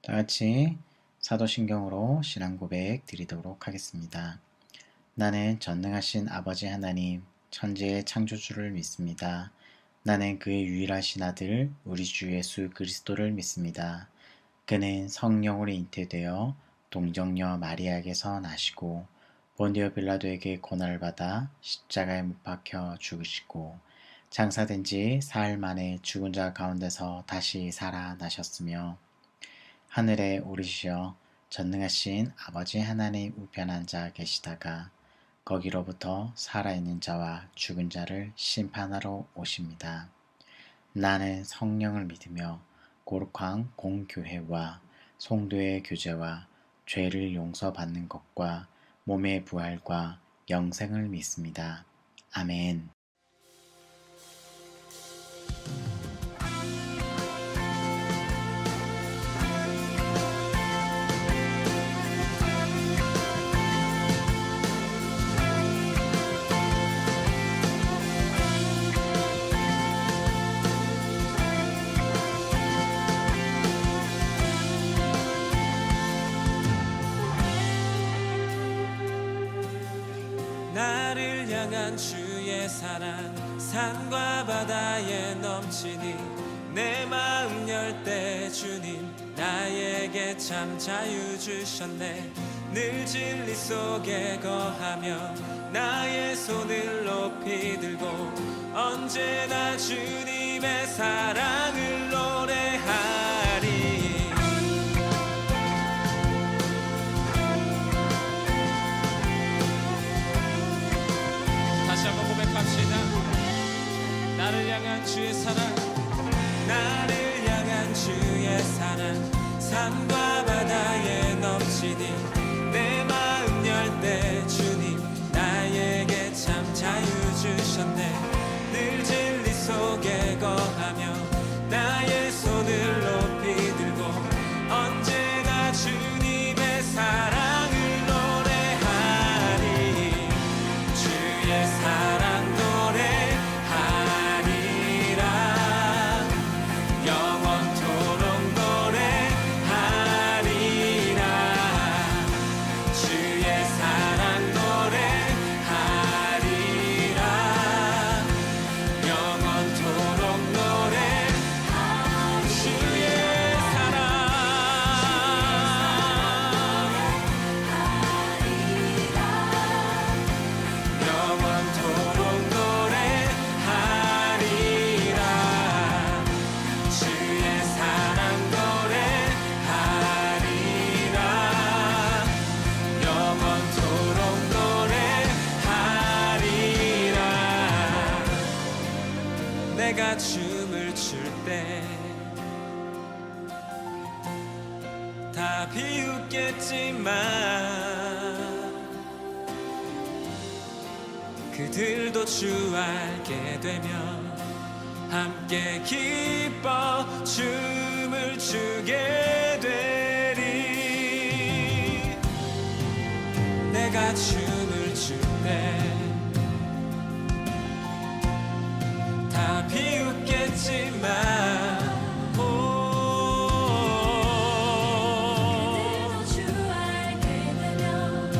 다 같이 사도신경으로 신앙 고백 드리도록 하겠습니다. 나는 전능하신 아버지 하나님, 천지의 창조주를 믿습니다. 나는 그의 유일하신 아들, 우리 주 예수 그리스도를 믿습니다. 그는 성령으로 잉태되어 동정녀 마리아에게서 나시고 본디오 빌라도에게 고난을 받아 십자가에 못 박혀 죽으시고 장사된 지 사흘 만에 죽은 자 가운데서 다시 살아나셨으며 하늘에 오르시어 전능하신 아버지 하나님 우편 앉아 계시다가 거기로부터 살아있는 자와 죽은 자를 심판하러 오십니다. 나는 성령을 믿으며 거룩한 공교회와 성도의 교제와 죄를 용서받는 것과 몸의 부활과 영생을 믿습니다. 아멘. 나를 향한 주의 사랑 산과 바다에 넘치니 내 마음 열 때 주님 나에게 참 자유 주셨네. 늘 진리 속에 거하며 나의 손을 높이 들고 언제나 주님의 사랑을 노래하리. 나를 향한 주의 사랑, 나를 향한 주의 사랑 산과 바다에 넘치니 내 마음 열 때 주님 나에게 참 자유 주셨네. 늘 진리 속에 거하며 나의 손을 높이 들고 언제나 주님의 사랑을 노래하리. 주의 사랑 내가 춤을 출 때 다 비웃겠지만 그들도 주 알게 되면 함께 기뻐 춤을 추게 되리. 내가 춤을 출 때 다 비웃겠지만 그들도 주 알게 되면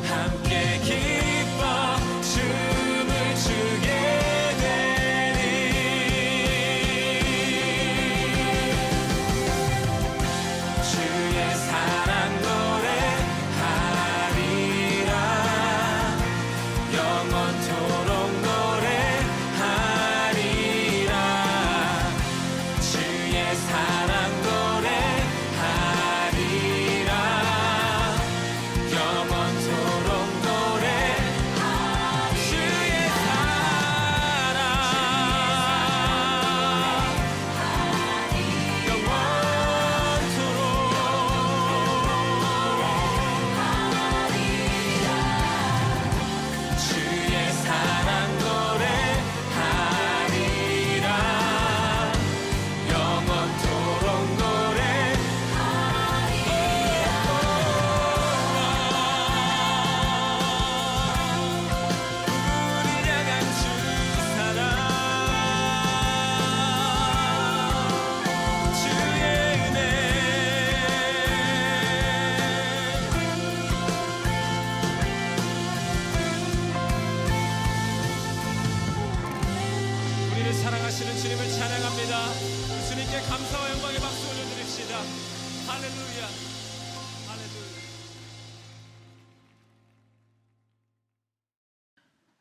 함께 기뻐 춤을 추게 되리. 주의 사랑 노래하리라. 영원토록 노래하리라. 살아계시는 주님을 찬양합니다. 주님께 감사와 영광의 박수 올려드립시다. 할렐루야. 할렐루야.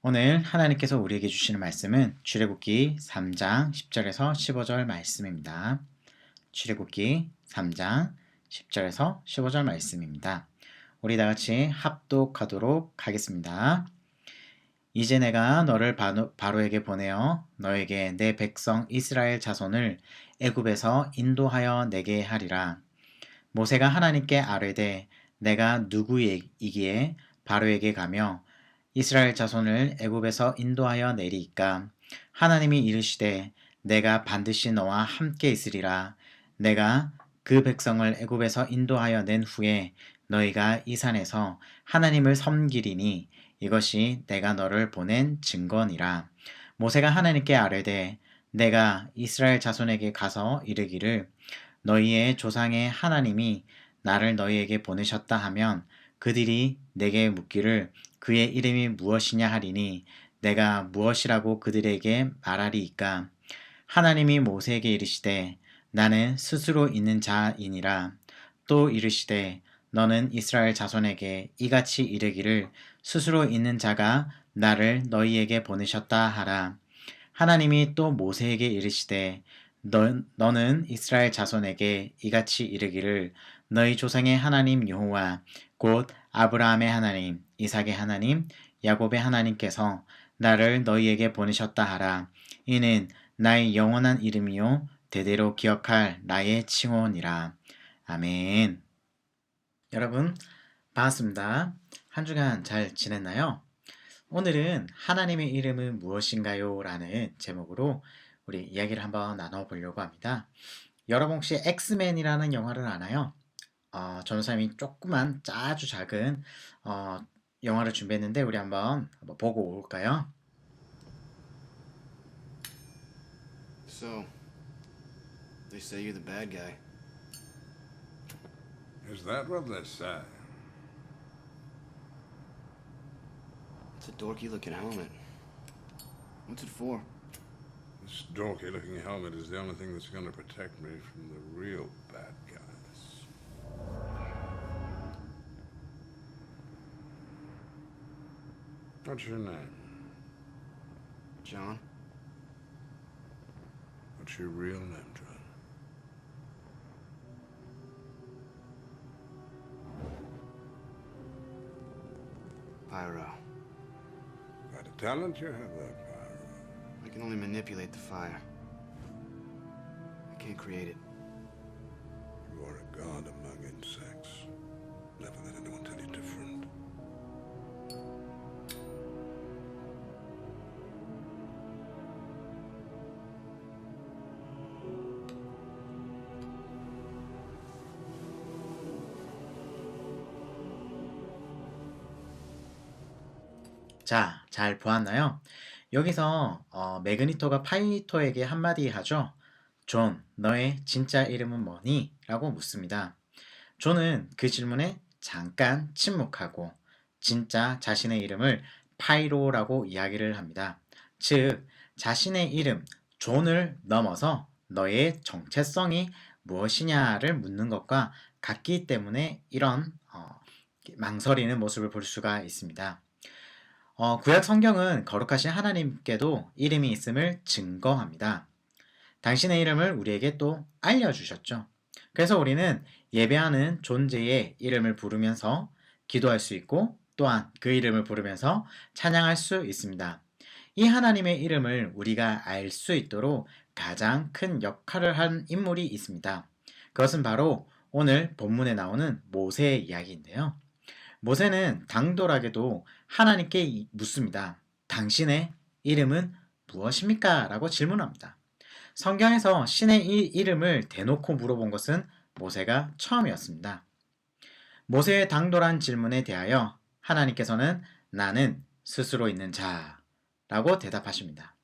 오늘 하나님께서 우리에게 주시는 말씀은 출애굽기 3장 10절에서 15절 말씀입니다. 출애굽기 3장 10절에서 15절 말씀입니다. 우리 다 같이 합독하도록 하겠습니다. 이제 내가 너를 바로에게 보내어 너에게 내 백성 이스라엘 자손을 애굽에서 인도하여 내게 하리라. 모세가 하나님께 아뢰되 내가 누구이기에 바로에게 가며 이스라엘 자손을 애굽에서 인도하여 내리이까. 하나님이 이르시되 내가 반드시 너와 함께 있으리라. 내가 그 백성을 애굽에서 인도하여 낸 후에 너희가 이 산에서 하나님을 섬기리니 이것이 내가 너를 보낸 증거니라. 모세가 하나님께 아뢰되 내가 이스라엘 자손에게 가서 이르기를 너희의 조상의 하나님이 나를 너희에게 보내셨다 하면 그들이 내게 묻기를 그의 이름이 무엇이냐 하리니 내가 무엇이라고 그들에게 말하리이까. 하나님이 모세에게 이르시되 나는 스스로 있는 자이니라. 또 이르시되 너는 이스라엘 자손에게 이같이 이르기를 스스로 있는 자가 나를 너희에게 보내셨다 하라. 하나님이 또 모세에게 이르시되 너는 이스라엘 자손에게 이같이 이르기를 너희 조상의 하나님 여호와 곧 아브라함의 하나님, 이삭의 하나님, 야곱의 하나님께서 나를 너희에게 보내셨다 하라. 이는 나의 영원한 이름이요 대대로 기억할 나의 칭호니라. 아멘. 여러분 반갑습니다. 한 주간 잘 지냈나요? 오늘은 하나님의 이름은 무엇인가요? 라는 제목으로 우리 이야기를 한번 나눠보려고 합니다. 여러분 혹시 엑스맨이라는 영화를 아나요? 전우사님이 조그만 아주 작은 영화를 준비했는데 우리 한번 보고 올까요? So, they say you're the bad guy. Is that what they say? It's a dorky looking helmet. What's it for? This dorky looking helmet is the only thing that's going to protect me from the real bad guys. What's your name? John? What's your real name, John? Pyro. Got a talent you have there, Pyro. I can only manipulate the fire. I can't create it. You are a god among insects. Never let anyone tell you different. 자, 잘 보았나요? 여기서 매그니토가 파이토에게 한마디 하죠. 존, 너의 진짜 이름은 뭐니? 라고 묻습니다. 존은 그 질문에 잠깐 침묵하고 진짜 자신의 이름을 파이로라고 이야기를 합니다. 즉, 자신의 이름 존을 넘어서 너의 정체성이 무엇이냐를 묻는 것과 같기 때문에 이런 망설이는 모습을 볼 수가 있습니다. 구약 성경은 거룩하신 하나님께도 이름이 있음을 증거합니다. 당신의 이름을 우리에게 또 알려주셨죠. 그래서 우리는 예배하는 존재의 이름을 부르면서 기도할 수 있고 또한 그 이름을 부르면서 찬양할 수 있습니다. 이 하나님의 이름을 우리가 알 수 있도록 가장 큰 역할을 한 인물이 있습니다. 그것은 바로 오늘 본문에 나오는 모세의 이야기인데요. 모세는 당돌하게도 하나님께 묻습니다. 당신의 이름은 무엇입니까? 라고 질문합니다. 성경에서 신의 이름을 대놓고 물어본 것은 모세가 처음이었습니다. 모세의 당돌한 질문에 대하여 하나님께서는 나는 스스로 있는 자라고 대답하십니다.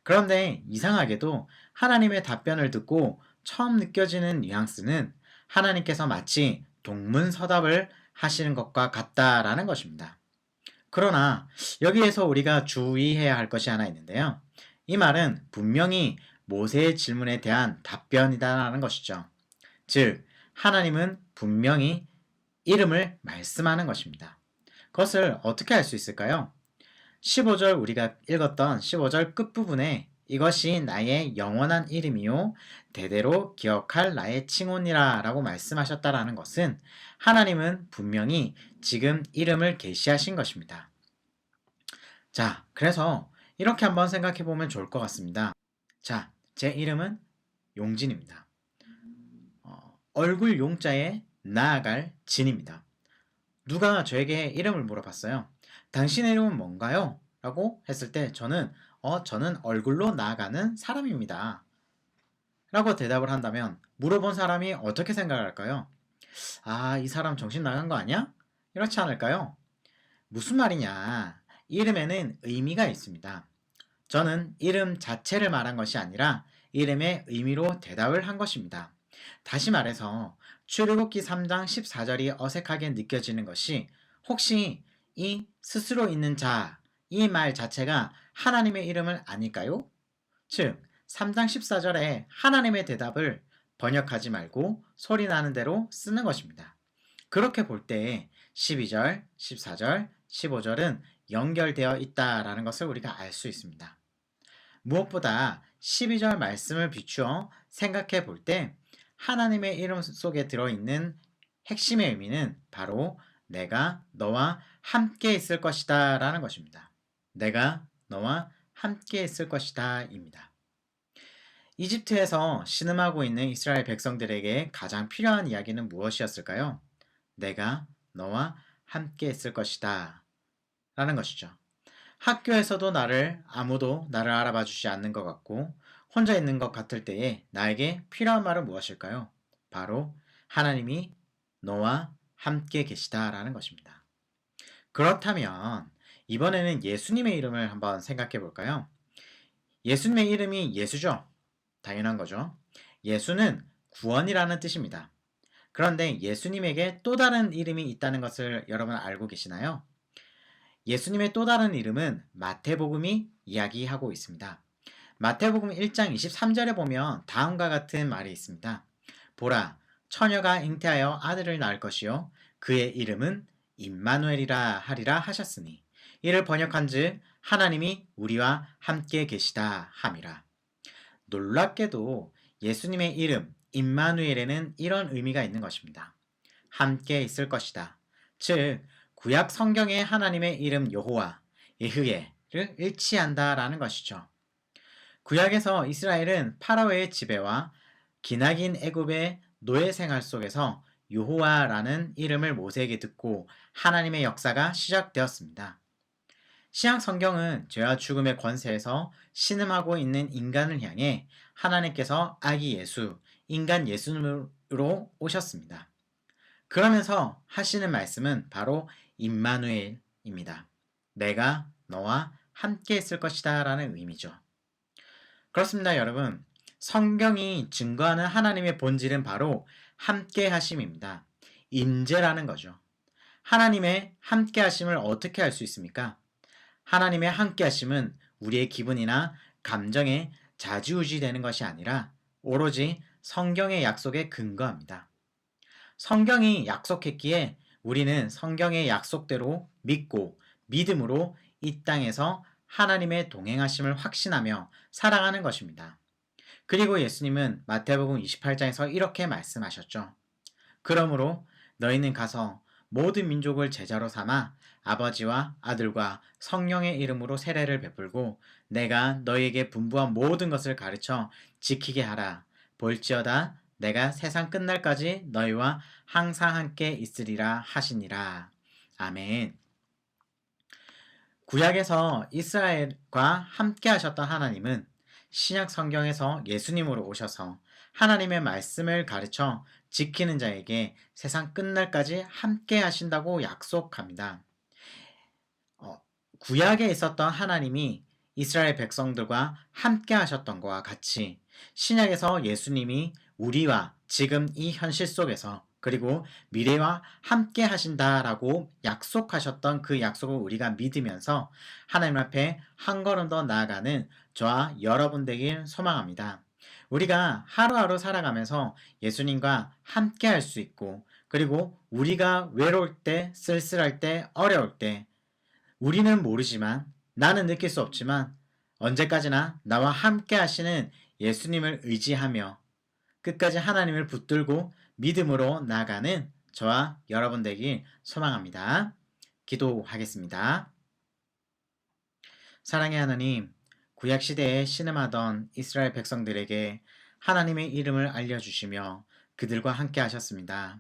그런데 이상하게도 하나님의 답변을 듣고 처음 느껴지는 뉘앙스는 하나님께서 마치 동문서답을 하시는 것과 같다라는 것입니다. 그러나 여기에서 우리가 주의해야 할 것이 하나 있는데요. 이 말은 분명히 모세의 질문에 대한 답변이다라는 것이죠. 즉, 하나님은 분명히 이름을 말씀하는 것입니다. 그것을 어떻게 알 수 있을까요? 15절 우리가 읽었던 15절 끝부분에 이것이 나의 영원한 이름이요 대대로 기억할 나의 칭호니라 라고 말씀하셨다라는 것은 하나님은 분명히 지금 이름을 계시하신 것입니다. 자, 그래서 이렇게 한번 생각해 보면 좋을 것 같습니다. 자, 제 이름은 용진입니다. 얼굴 용자에 나아갈 진입니다. 누가 저에게 이름을 물어봤어요. 당신의 이름은 뭔가요? 라고 했을 때 저는 얼굴로 나아가는 사람입니다. 라고 대답을 한다면 물어본 사람이 어떻게 생각할까요? 아, 이 사람 정신 나간 거 아니야? 이렇지 않을까요? 무슨 말이냐? 이름에는 의미가 있습니다. 저는 이름 자체를 말한 것이 아니라 이름의 의미로 대답을 한 것입니다. 다시 말해서 출애굽기 3장 14절이 어색하게 느껴지는 것이 혹시 이 스스로 있는 자, 이 말 자체가 하나님의 이름을 아닐까요? 즉, 3장 14절에 하나님의 대답을 번역하지 말고 소리 나는 대로 쓰는 것입니다. 그렇게 볼 때 12절, 14절, 15절은 연결되어 있다라는 것을 우리가 알 수 있습니다. 무엇보다 12절 말씀을 비추어 생각해 볼 때 하나님의 이름 속에 들어있는 핵심의 의미는 바로 내가 너와 함께 있을 것이다 라는 것입니다. 내가 너와 함께 있을 것이다 입니다. 이집트에서 신음하고 있는 이스라엘 백성들에게 가장 필요한 이야기는 무엇이었을까요? 내가 너와 함께 있을 것이다 라는 것이죠. 학교에서도 아무도 나를 알아봐 주지 않는 것 같고 혼자 있는 것 같을 때에 나에게 필요한 말은 무엇일까요? 바로 하나님이 너와 함께 계시다라는 것입니다. 그렇다면 이번에는 예수님의 이름을 한번 생각해 볼까요? 예수님의 이름이 예수죠. 당연한 거죠. 예수는 구원이라는 뜻입니다. 그런데 예수님에게 또 다른 이름이 있다는 것을 여러분 알고 계시나요? 예수님의 또 다른 이름은 마태복음이 이야기하고 있습니다. 마태복음 1장 23절에 보면 다음과 같은 말이 있습니다. 보라, 처녀가 잉태하여 아들을 낳을 것이요 그의 이름은 임마누엘이라 하리라 하셨으니 이를 번역한즉 하나님이 우리와 함께 계시다 함이라. 놀랍게도 예수님의 이름 임마누엘에는 이런 의미가 있는 것입니다. 함께 있을 것이다. 즉 구약 성경의 하나님의 이름 여호와, 예흐예를 일치한다라는 것이죠. 구약에서 이스라엘은 파라오의 지배와 기나긴 애굽의 노예 생활 속에서 여호와라는 이름을 모세에게 듣고 하나님의 역사가 시작되었습니다. 신약 성경은 죄와 죽음의 권세에서 신음하고 있는 인간을 향해 하나님께서 아기 예수, 인간 예수님으로 오셨습니다. 그러면서 하시는 말씀은 바로 임마누엘입니다. 내가 너와 함께 있을 것이다 라는 의미죠. 그렇습니다, 여러분. 성경이 증거하는 하나님의 본질은 바로 함께 하심입니다. 임재라는 거죠. 하나님의 함께 하심을 어떻게 알 수 있습니까? 하나님의 함께 하심은 우리의 기분이나 감정에 좌지우지 되는 것이 아니라 오로지 성경의 약속에 근거합니다. 성경이 약속했기에 우리는 성경의 약속대로 믿고 믿음으로 이 땅에서 하나님의 동행하심을 확신하며 살아가는 것입니다. 그리고 예수님은 마태복음 28장에서 이렇게 말씀하셨죠. 그러므로 너희는 가서 모든 민족을 제자로 삼아 아버지와 아들과 성령의 이름으로 세례를 베풀고 내가 너희에게 분부한 모든 것을 가르쳐 지키게 하라. 볼지어다 내가 세상 끝날까지 너희와 항상 함께 있으리라 하시니라. 아멘. 구약에서 이스라엘과 함께 하셨던 하나님은 신약 성경에서 예수님으로 오셔서 하나님의 말씀을 가르쳐 지키는 자에게 세상 끝날까지 함께 하신다고 약속합니다. 구약에 있었던 하나님이 이스라엘 백성들과 함께 하셨던 것과 같이 신약에서 예수님이 우리와 지금 이 현실 속에서 그리고 미래와 함께 하신다라고 약속하셨던 그 약속을 우리가 믿으면서 하나님 앞에 한 걸음 더 나아가는 저와 여러분 되길 소망합니다. 우리가 하루하루 살아가면서 예수님과 함께 할 수 있고, 그리고 우리가 외로울 때, 쓸쓸할 때, 어려울 때, 우리는 모르지만, 나는 느낄 수 없지만, 언제까지나 나와 함께 하시는 예수님을 의지하며 끝까지 하나님을 붙들고 믿음으로 나아가는 저와 여러분 되길 소망합니다. 기도하겠습니다. 사랑의 하나님, 구약시대에 신음하던 이스라엘 백성들에게 하나님의 이름을 알려주시며 그들과 함께 하셨습니다.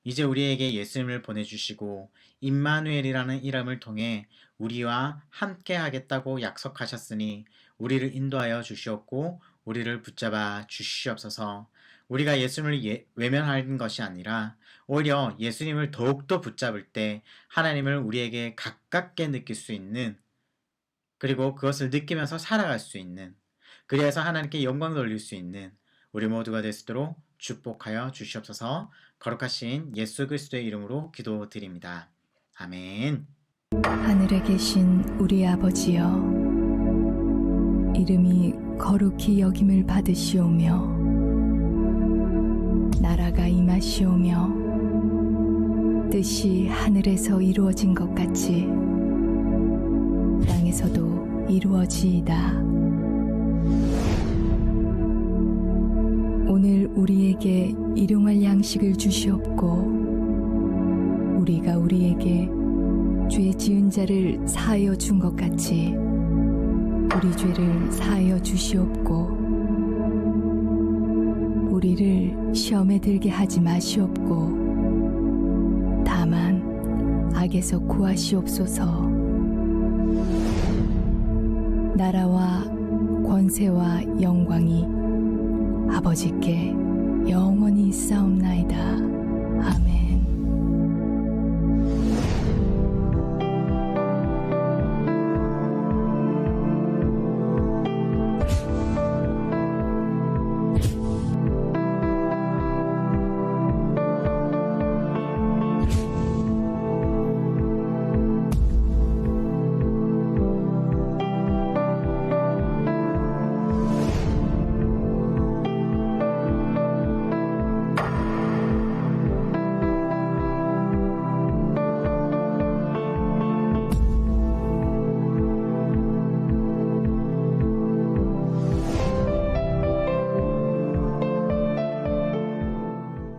이제 우리에게 예수님을 보내주시고 임마누엘이라는 이름을 통해 우리와 함께 하겠다고 약속하셨으니 우리를 인도하여 주시옵고 우리를 붙잡아 주시옵소서. 우리가 예수님을 외면하는 것이 아니라 오히려 예수님을 더욱더 붙잡을 때 하나님을 우리에게 가깝게 느낄 수 있는, 그리고 그것을 느끼면서 살아갈 수 있는, 그래서 하나님께 영광 돌릴 수 있는 우리 모두가 될 수 있도록 축복하여 주시옵소서. 거룩하신 예수 그리스도의 이름으로 기도드립니다. 아멘. 하늘에 계신 우리 아버지여, 이름이 거룩히 여김을 받으시오며 나라가 임하시오며 뜻이 하늘에서 이루어진 것 같이 땅에서도 이루어지이다. 오늘 우리에게 일용할 양식을 주시옵고 우리가 우리에게 죄 지은 자를 사하여 준 것 같이 우리 죄를 사하여 주시옵고 우리를 시험에 들게 하지 마시옵고 다만 악에서 구하시옵소서. 나라와 권세와 영광이 아버지께 영원히 있사옵나이다. 아멘.